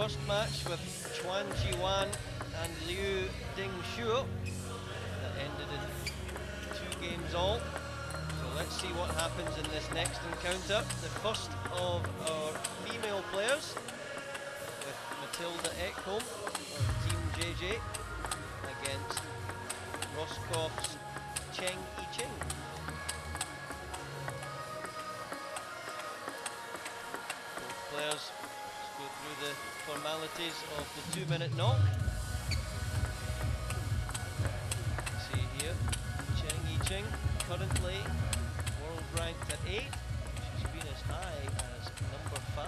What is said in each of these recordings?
first match with Chuan Jiwan and Liu Dingshu that ended in 2 games all. So let's see what happens in this next encounter. The first of our female players with Matilda Ekholm of Team JJ against Roscoff's Cheng. Both players go through the formalities of the 2-minute knock. See here, Cheng, currently world ranked at 8. She's been as high as number 5.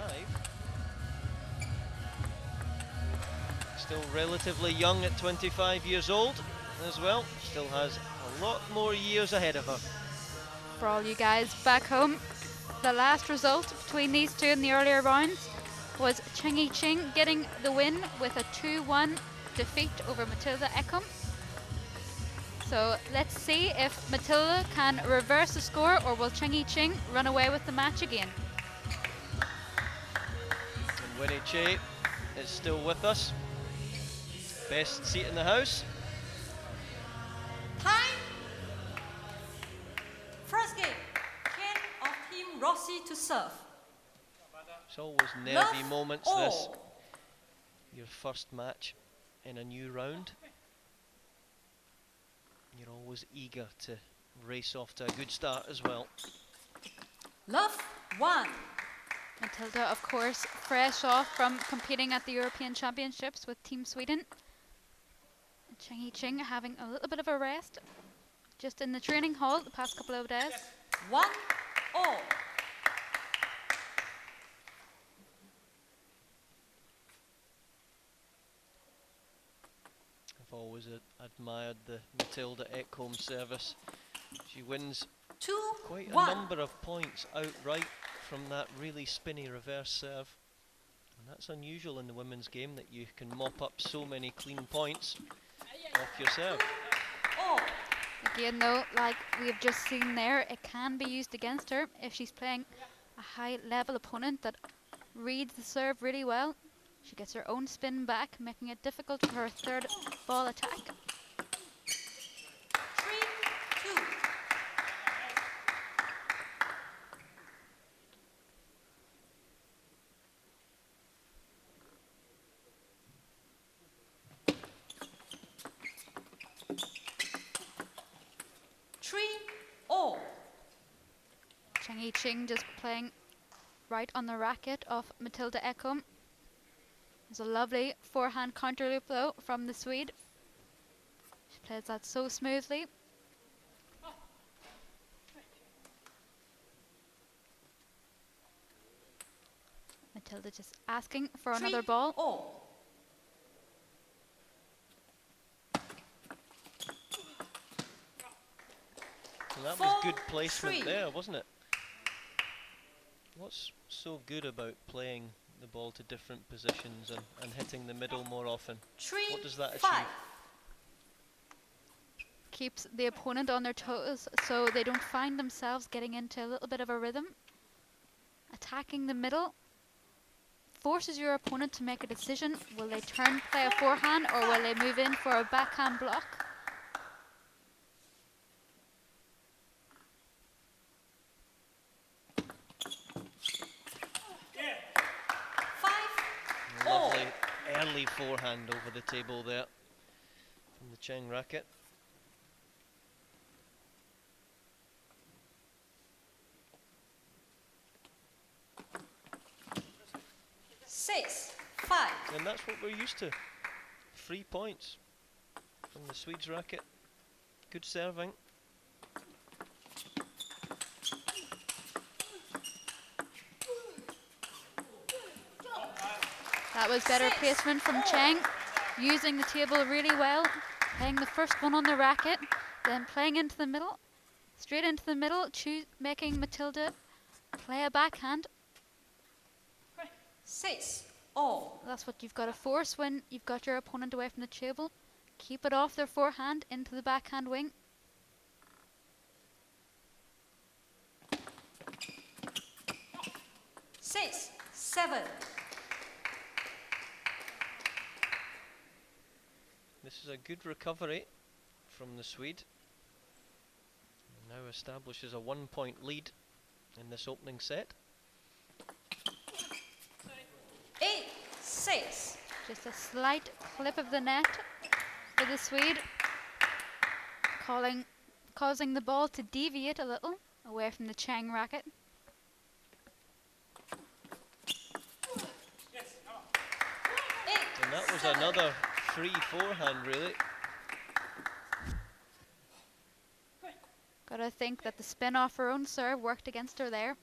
Still relatively young at 25 years old as well. Still has a lot more years ahead of her. For all you guys back home, the last result between these two in the earlier rounds was Cheng getting the win with a 2-1 defeat over Matilda Ekholm. So let's see if Matilda can reverse the score, or will Cheng run away with the match again. And Winnie Che is still with us. Best seat in the house. Time. First game, Ken of Team Rossi to serve. It's always nervy moments, this. Your first match in a new round. You're always eager to race off to a good start as well. Love 1. Matilda, of course, fresh off from competing at the European Championships with Team Sweden. Cheng having a little bit of a rest just in the training hall the past couple of days. 1-all. I've always admired the Matilda Ekholm service. She wins 2-1. quite a number of points outright from that really spinny reverse serve. And that's unusual in the women's game, that you can mop up so many clean points off your serve. Again though, like we've just seen there, it can be used against her if she's playing a high level opponent that reads the serve really well. She gets her own spin back, making it difficult for her third ball attack. 3-2. Cheng just playing right on the racket of Matilda Ekholm. There's a lovely forehand counter loop though from the Swede. She plays that so smoothly. Matilda just asking for another ball. 3-all. So that was good placement there, wasn't it? What's so good about playing the ball to different positions and hitting the middle more often? What does that achieve? Keeps the opponent on their toes so they don't find themselves getting into a little bit of a rhythm. Attacking the middle forces your opponent to make a decision. Will they play a forehand, or will they move in for a backhand block? Lovely early forehand over the table there from the Cheng racket. And that's what we're used to. 3 points from the Swedes racket. Good serving. That was better placement from Cheng, using the table really well, playing the first one on the racket, then playing into the middle, straight into the middle, making Matilda play a backhand. 6-all. That's what you've got to force when you've got your opponent away from the table. Keep it off their forehand into the backhand wing. Six, 7. This is a good recovery from the Swede. Now establishes a 1-point lead in this opening set. 8-6. Just a slight clip of the net for the Swede, causing the ball to deviate a little away from the Cheng racket. And that was another free forehand, really. Gotta think that the spin off her own serve worked against her there.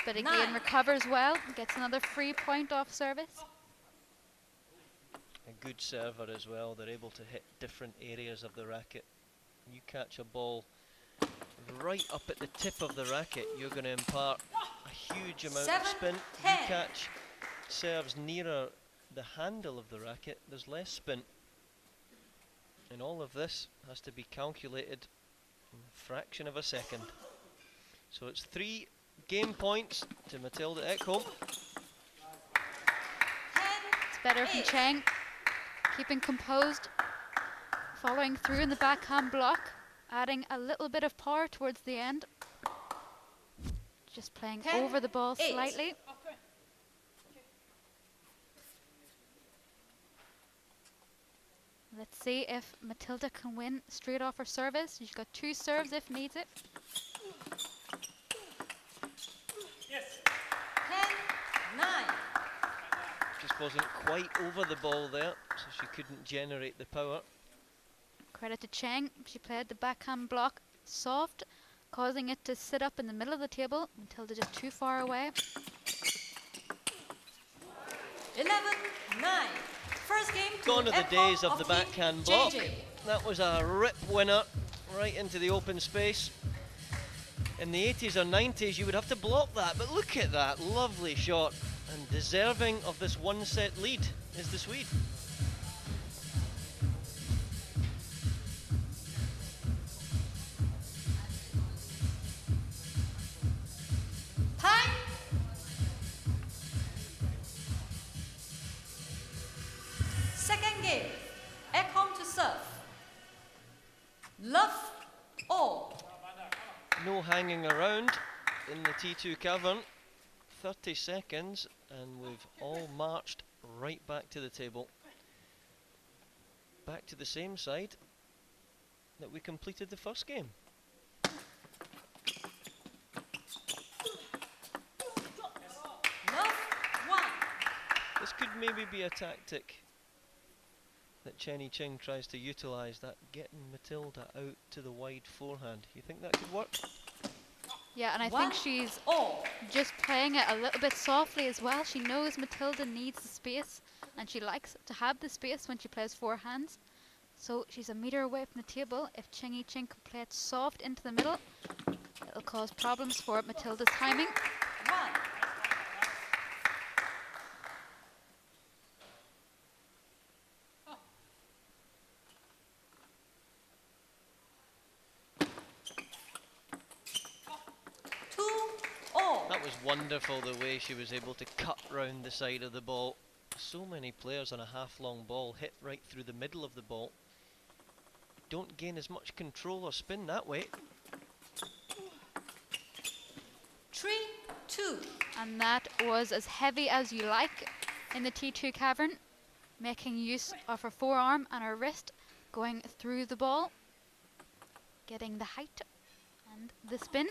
But again, recovers well, gets another free point off service. A good server as well. They're able to hit different areas of the racket. You catch a ball right up at the tip of the racket, you're going to impart a huge amount of spin. You catch serves nearer the handle of the racket, there's less spin. And all of this has to be calculated in a fraction of a second. So it's 3 game points to Matilda Ekholm. It's better from Cheng, keeping composed, following through in the backhand block, adding a little bit of power towards the end. Just playing over the ball slightly. Let's see if Matilda can win straight off her service. She's got 2 serves if needs it. Yes. 10-9. Just wasn't quite over the ball there, so she couldn't generate the power. Credit to Cheng. She played the backhand block soft, causing it to sit up in the middle of the table. Matilda just too far away. 11-9. First game Gone are the days of the backhand block. That was a rip winner right into the open space. In the 80s or 90s you would have to block that, but look at that, lovely shot. And deserving of this 1-set lead is the Swede. Time. Second game. Ekholm to serve. Love all. No hanging around in the T2 cavern. 30 seconds and we've all marched right back to the table. Back to the same side that we completed the first game. Love 1. This could maybe be a tactic that Cheng tries to utilise, that getting Matilda out to the wide forehand. You think that could work? Yeah, and I think she's just playing it a little bit softly as well. She knows Matilda needs the space, and she likes to have the space when she plays forehands. So she's a metre away from the table. If Ching can play it soft into the middle, it'll cause problems for Matilda's timing. 1. That was wonderful, the way she was able to cut round the side of the ball. So many players on a half-long ball hit right through the middle of the ball. Don't gain as much control or spin that way. 3-2. And that was as heavy as you like in the T2 cavern, making use of her forearm and her wrist, going through the ball, getting the height and the spin.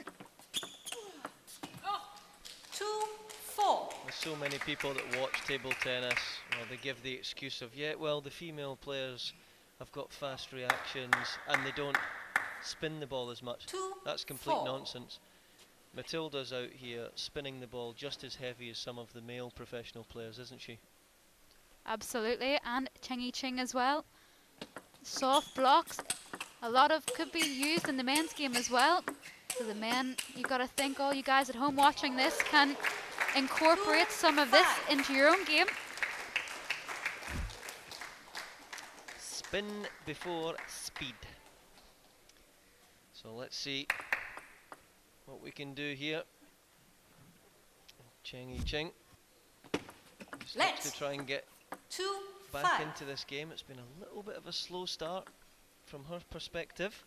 2-4. There's so many people that watch table tennis, well, they give the excuse of, yeah, well, the female players have got fast reactions and they don't spin the ball as much. That's complete nonsense. Matilda's out here spinning the ball just as heavy as some of the male professional players, isn't she? Absolutely, and Ching as well. Soft blocks, a lot of could be used in the men's game as well. So the men, you got to think, all you guys at home watching this can incorporate some of this into your own game. Spin before speed. So let's see what we can do here. Cheng. Just looks to try and get 2, back 5. into this game. It's been a little bit of a slow start from her perspective.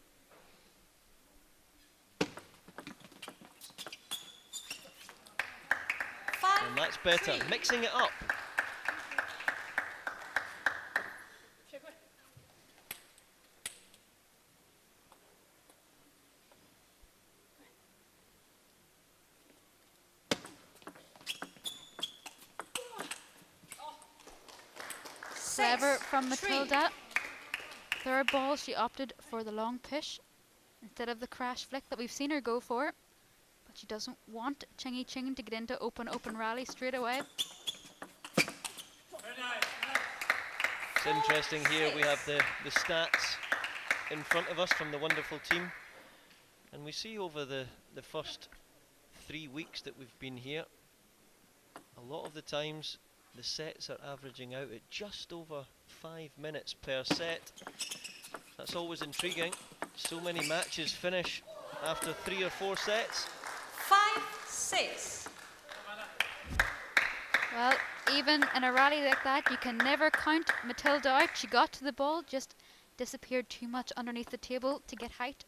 And that's better, 3. mixing it up. Clever from Matilda. Third ball, she opted for the long push instead of the crash flick that we've seen her go for. But she doesn't want Cheng to get into open rally straight away. It's interesting here, we have the stats in front of us from the wonderful team. And we see over the first 3 weeks that we've been here, a lot of the times the sets are averaging out at just over 5 minutes per set. That's always intriguing. So many matches finish after 3 or 4 sets. 5-6. Well, even in a rally like that, you can never count Matilda out. She got to the ball, just disappeared too much underneath the table to get height.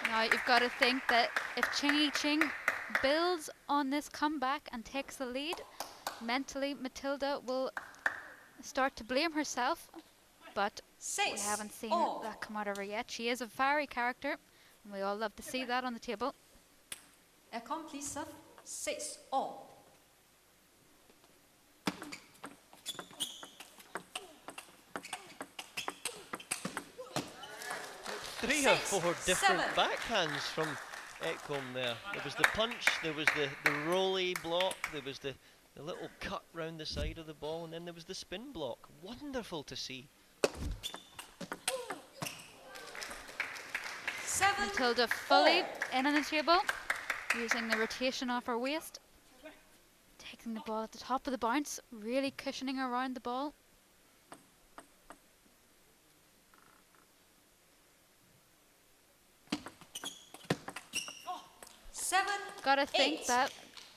Now you've got to think that if Ching builds on this comeback and takes the lead, mentally Matilda will start to blame herself, but we haven't seen that come out of her yet. She is a fiery character, and we all love to see that on the table. Ekholm, please serve. 6-all. Three or four different backhands from Ekholm there. There was the punch, there was the rolly block, there was the little cut round the side of the ball, and then there was the spin block. Wonderful to see. Matilda fully in on the table, using the rotation off her waist, taking the ball at the top of the bounce, really cushioning around the ball. Gotta think that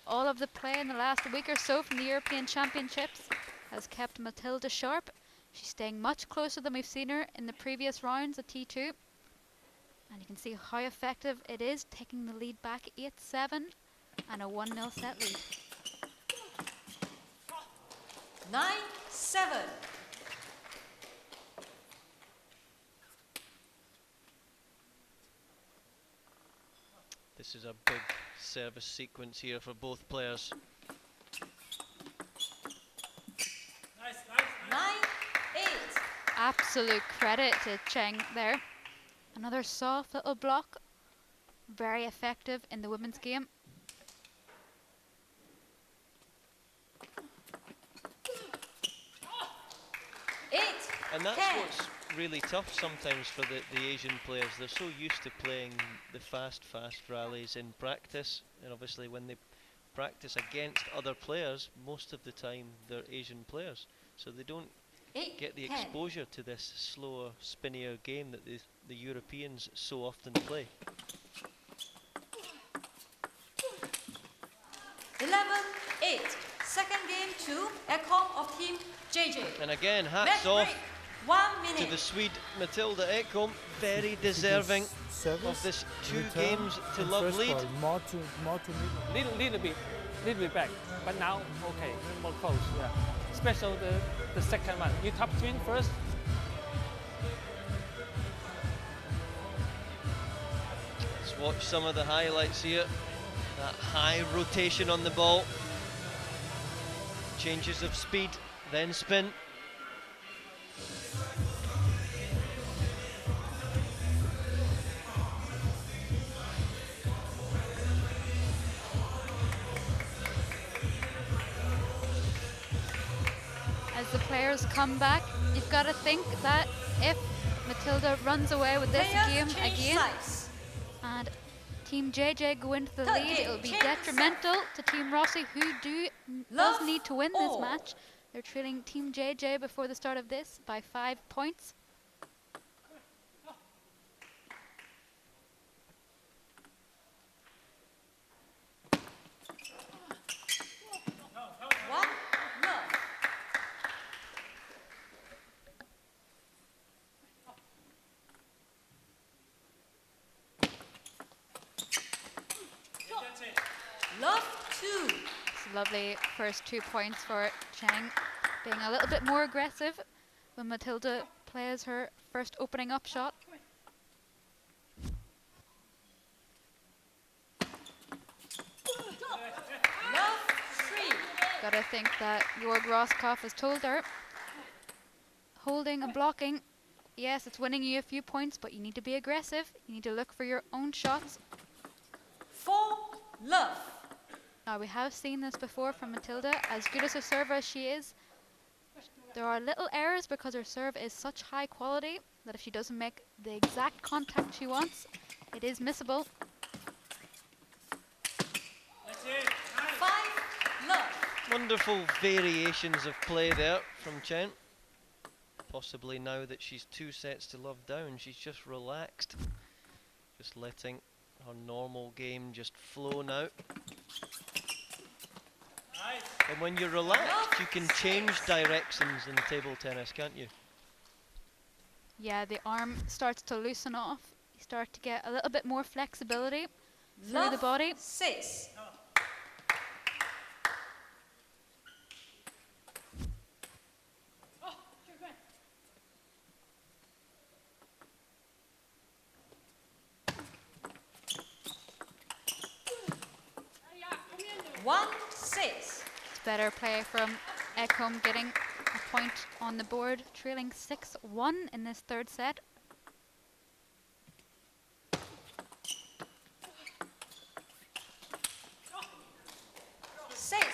all of the play in the last week or so from the European Championships has kept Matilda sharp. She's staying much closer than we've seen her in the previous rounds at T2. And you can see how effective it is, taking the lead back 8-7 and a 1-0 set lead. 9-7. This is a big service sequence here for both players. 9-8. Absolute credit to Cheng there. Another soft little block, very effective in the women's game. And that's what's really tough sometimes for the Asian players. They're so used to playing the fast rallies in practice, and obviously when they practice against other players, most of the time they're Asian players, so they don't get the exposure to this slower, spinnier game that the Europeans so often play. 11-8. Second game to Ekholm of Team JJ. And again, hats off 1 minute. to the Swede Matilda Ekholm, very deserving of this 2 games to love lead. Little bit back, but now okay, more close. Yeah, especially the second one. You top twin first. Let's watch some of the highlights here. That high rotation on the ball, changes of speed, then spin. As the players come back, you've got to think that if Matilda runs away with this game again and Team JJ go into the lead, it'll be detrimental to Team Rossi, who does need to win this match. They're trailing Team JJ before the start of this by 5 points. Lovely first 2 points for Cheng, being a little bit more aggressive when Matilda plays her first opening up shot. Love 3. Gotta think that Jorg Roskopf has told her, holding and blocking, yes, it's winning you a few points, but you need to be aggressive. You need to look for your own shots. 4. Love. Now, we have seen this before from Matilda. As good as a server as she is, there are little errors because her serve is such high quality that if she doesn't make the exact contact she wants, it is missable. 5. Love. Wonderful variations of play there from Cheng. Possibly now that she's 2 sets to love down, she's just relaxed. Just letting her normal game just flow now. And when you're relaxed, you can change directions in table tennis, can't you? Yeah, the arm starts to loosen off. You start to get a little bit more flexibility through Love the body. 6. One 6. It's better play from Ekholm, getting a point on the board, trailing 6-1 in this third set. Six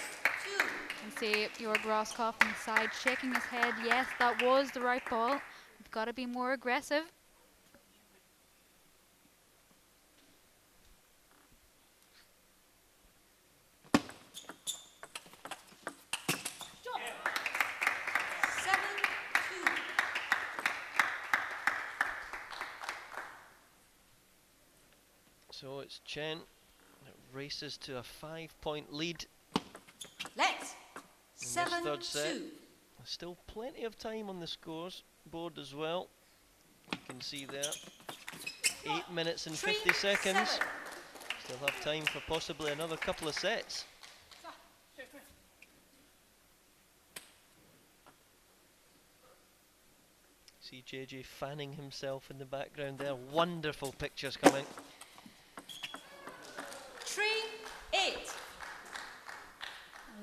2. And see Jorg Roskopf inside shaking his head. Yes, that was the right ball. We've got to be more aggressive. So it's Cheng that races to a 5-point lead Let's. in this 7 third set. 2. There's still plenty of time on the scores board as well. You can see there, 8 minutes and 50 seconds. 7. Still have time for possibly another couple of sets. See JJ fanning himself in the background there. Wonderful pictures coming. 3 8.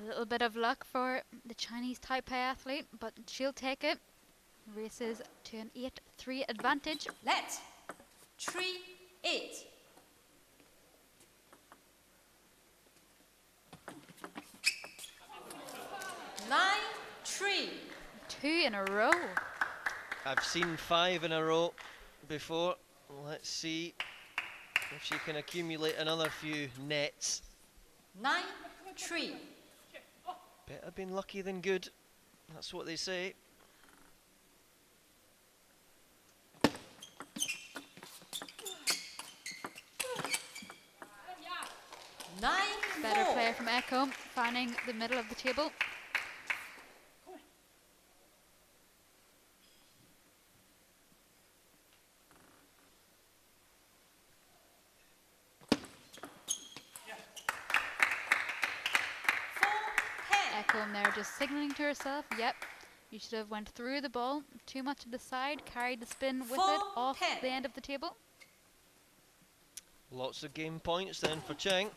A little bit of luck for the Chinese Taipei athlete, but she'll take it. Races to an 8-3 advantage. Let's. 3 8. Nine 3. 2 in a row. I've seen 5 in a row before. Let's see if she can accumulate another few nets. 9 3. Better been lucky than good. That's what they say. Nine Better 4. play from Ekholm, finding the middle of the table. Ekholm there just signaling to herself, yep, you should have went through the ball, too much to the side, carried the spin with it off 4-10. the end of the table. Lots of game points then for Cheng.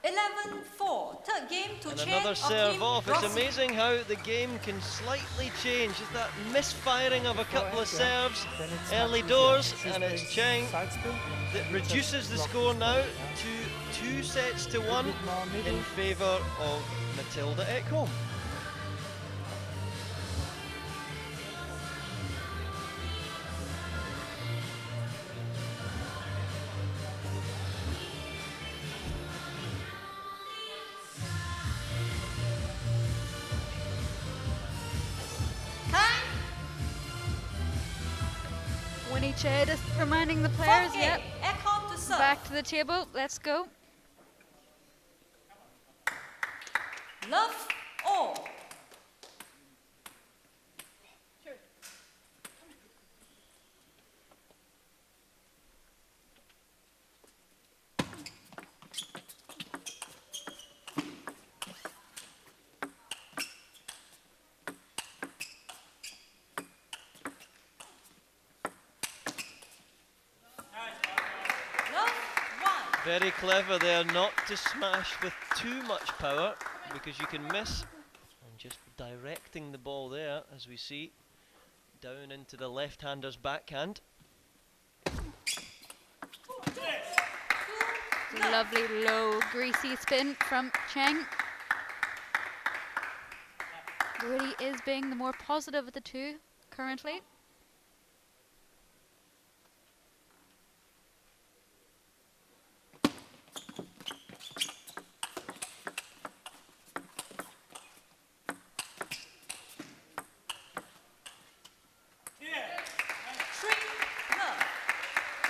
11 4. Third game to And Cheng another of serve Team off. It's Rossi. amazing how the game can slightly change. Just that misfiring of a couple of serves early doors, and it's Cheng that reduces the score now to 2 sets to 1 in favour of Matilda Ekholm. Time. Winnie Che just reminding the players, Fourth yep, game. Ekholm to serve. back to the table, let's go. Love all. Very clever there not to smash with too much power, because you can miss. And just directing the ball there, as we see, down into the left-hander's backhand. Lovely low greasy spin from Cheng. Really is being the more positive of the two currently.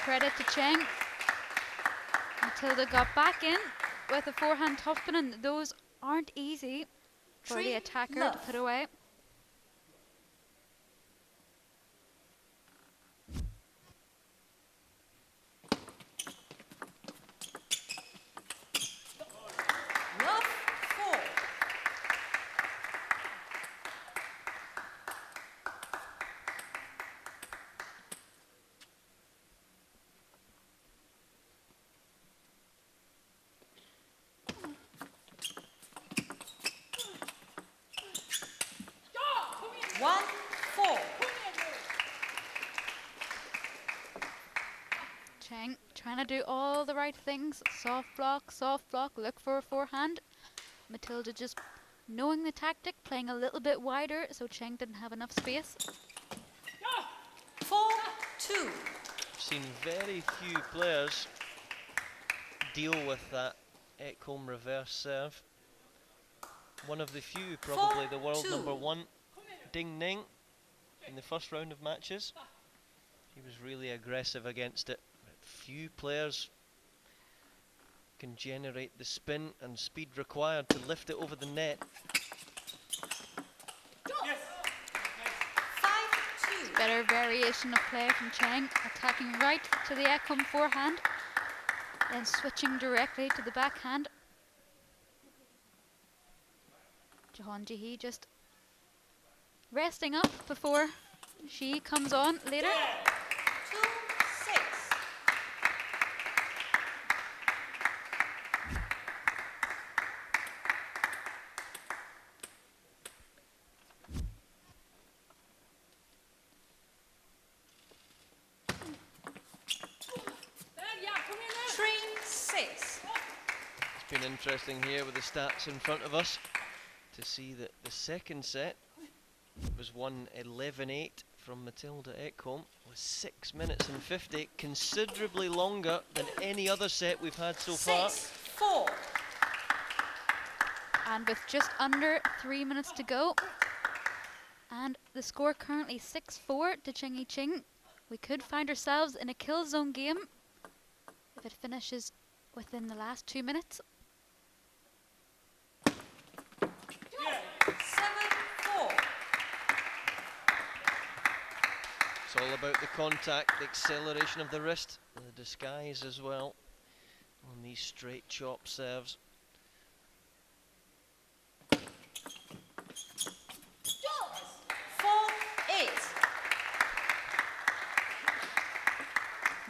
Credit to Cheng. Matilda got back in with a forehand topspin, and those aren't easy for the attacker to put away. Cheng trying to do all the right things. Soft block, look for a forehand. Matilda just knowing the tactic, playing a little bit wider, so Cheng didn't have enough space. 4-2. Seen very few players deal with that Ekholm reverse serve. One of the few, probably the world number 1, Ding Ning, in the first round of matches. He was really aggressive against it. But few players can generate the spin and speed required to lift it over the net. 5-2. Better variation of play from Cheng, attacking right to the Ekholm forehand, then switching directly to the backhand. Jahan Jihi just resting up before she comes on later. 2-6. It's been interesting here with the stats in front of us to see that the second set was won 11-8 from Matilda Ekholm with 6 minutes and 50, considerably longer than any other set we've had so far. 6-4. And with just under 3 minutes to go, and the score currently 6-4 to Ching. We could find ourselves in a kill zone game if it finishes within the last 2 minutes. 7-4. It's all about the contact, the acceleration of the wrist, and the disguise as well on these straight chop serves.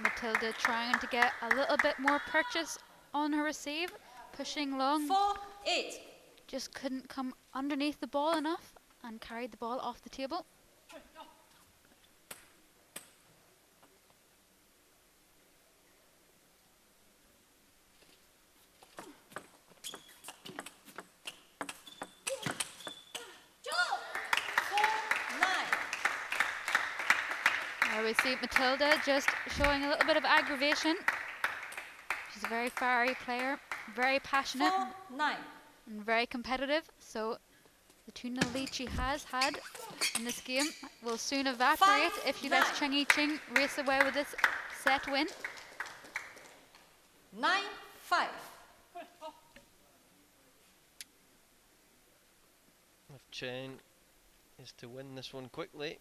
Matilda trying to get a little bit more purchase on her receive, pushing long. 4-8. Just couldn't come underneath the ball enough and carried the ball off the table. There we see Matilda just showing a little bit of aggravation. She's a very fiery player, very passionate 4-9. and very competitive. So the 2-0 lead she has had in this game will soon evaporate if she lets Ching race away with this set win. 9-5. If Cheng is to win this one quickly,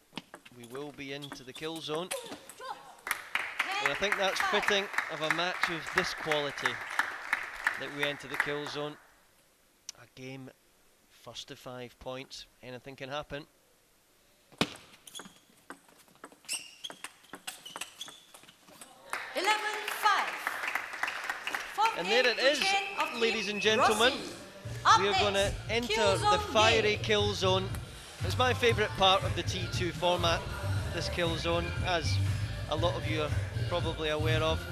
we will be into the kill zone. And I think that's fitting of a match of this quality, that we enter the kill zone. A game first to 5 points, anything can happen. And there it is, ladies and gentlemen. We are going to enter the fiery kill zone. It's my favourite part of the T2 format, this kill zone, as a lot of you are probably aware of.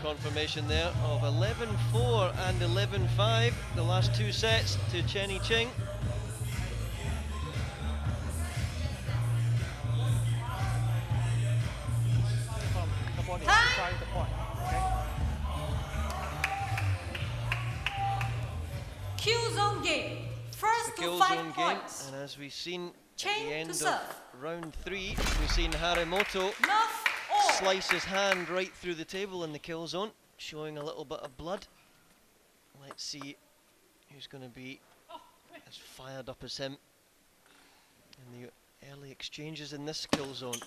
Confirmation there of 11-4 and 11-5, the last two sets to Cheng. Kill zone game. First to 5 points. And as we've seen Ching at the end to of round 3, we've seen Harimoto slice his hand right through the table in the kill zone, showing a little bit of blood. Let's see who's going to be as fired up as him in the early exchanges in this kill zone.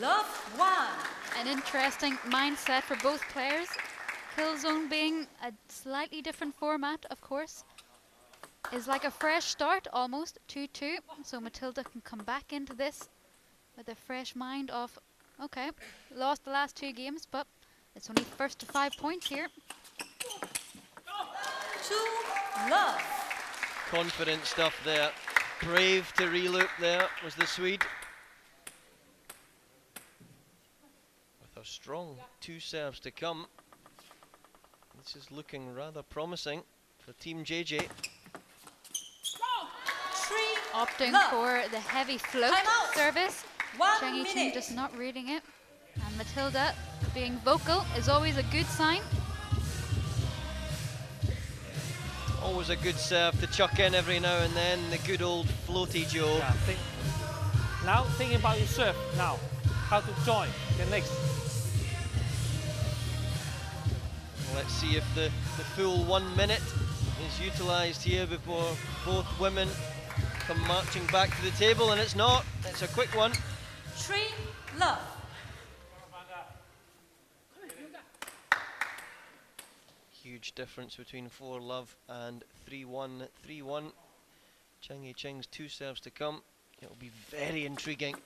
Love 1. An interesting mindset for both players. Killzone being a slightly different format, of course, is like a fresh start almost, 2-2. So Matilda can come back into this with a fresh mind of, okay, lost the last 2 games, but it's only first to 5 points here. 2 love. Confident stuff there. Brave to reloop there was the Swede. With a strong 2 serves to come. This is looking rather promising for Team JJ. Opting for the heavy float service. Cheng just not reading it. And Matilda being vocal is always a good sign. Always a good serve to chuck in every now and then, the good old floaty Joe. Yeah, now thinking about your serve now, how to join the next. Let's see if the full 1 minute is utilised here before both women come marching back to the table, and it's not. It's a quick one. 3 love. Huge difference between 4 love and 3-1. 3-1. Cheng's 2 serves to come. It'll be very intriguing.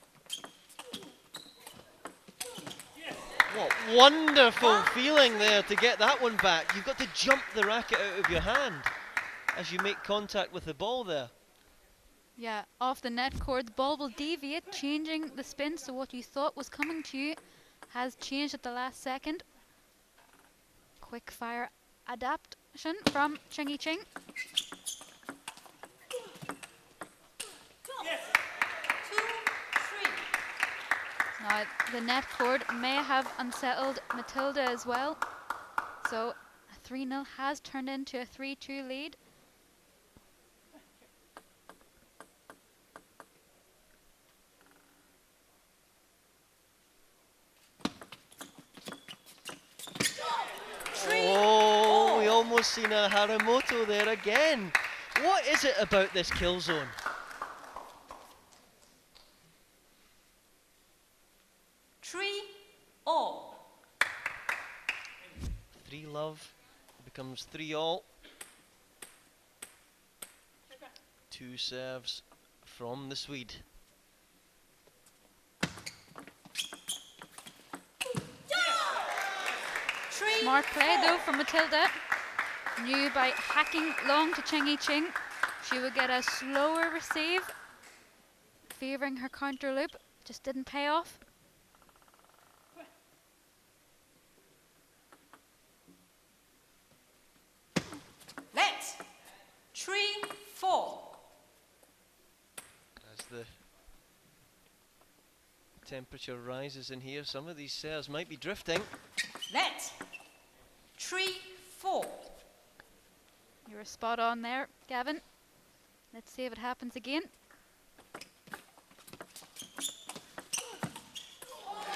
What wonderful feeling there to get that one back. You've got to jump the racket out of your hand as you make contact with the ball there. Yeah, off the net cord, the ball will deviate, changing the spin, so what you thought was coming to you has changed at the last second. Quick fire adaptation from Cheng. 2-3. Now, the net cord may have unsettled Matilda as well, so a 3-0 has turned into a 3-2 lead. Oh, we almost seen a Harimoto there again. What is it about this kill zone? All. 3 love becomes 3-all. 2 serves from the Swede. Smart play though from Matilda. Knew by hacking long to Cheng, she would get a slower receive, favouring her counter loop. Just didn't pay off. Let's 3-4. As the temperature rises in here, some of these serves might be drifting. Let's 3-4. You were spot on there, Gavin. Let's see if it happens again.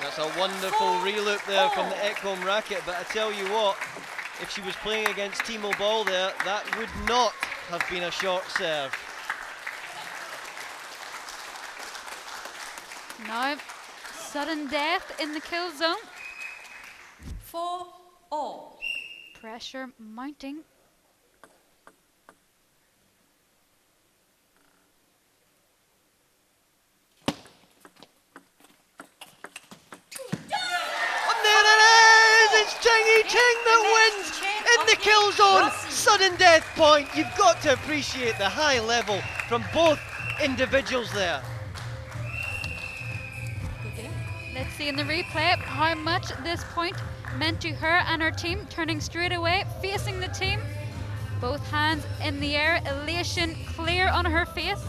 That's a wonderful reloop there from the Ekholm racket, but I tell you what, if she was playing against Timo Ball there, that would not have been a short serve. Now, sudden death in the kill zone. 4-all. Pressure mounting. kill zone, sudden death point. You've got to appreciate the high level from both individuals there. Good game. Let's see in the replay how much this point meant to her and her team, turning straight away, facing the team. Both hands in the air, elation clear on her face.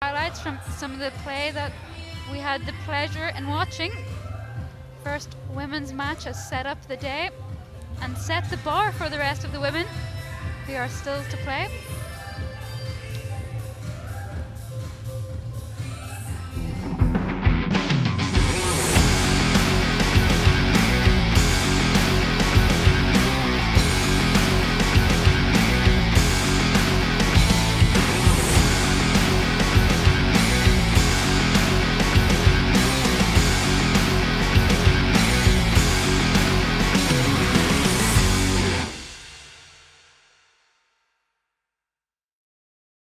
Highlights from some of the play that we had the pleasure in watching. First women's match has set up the day and set the bar for the rest of the women who are still to play.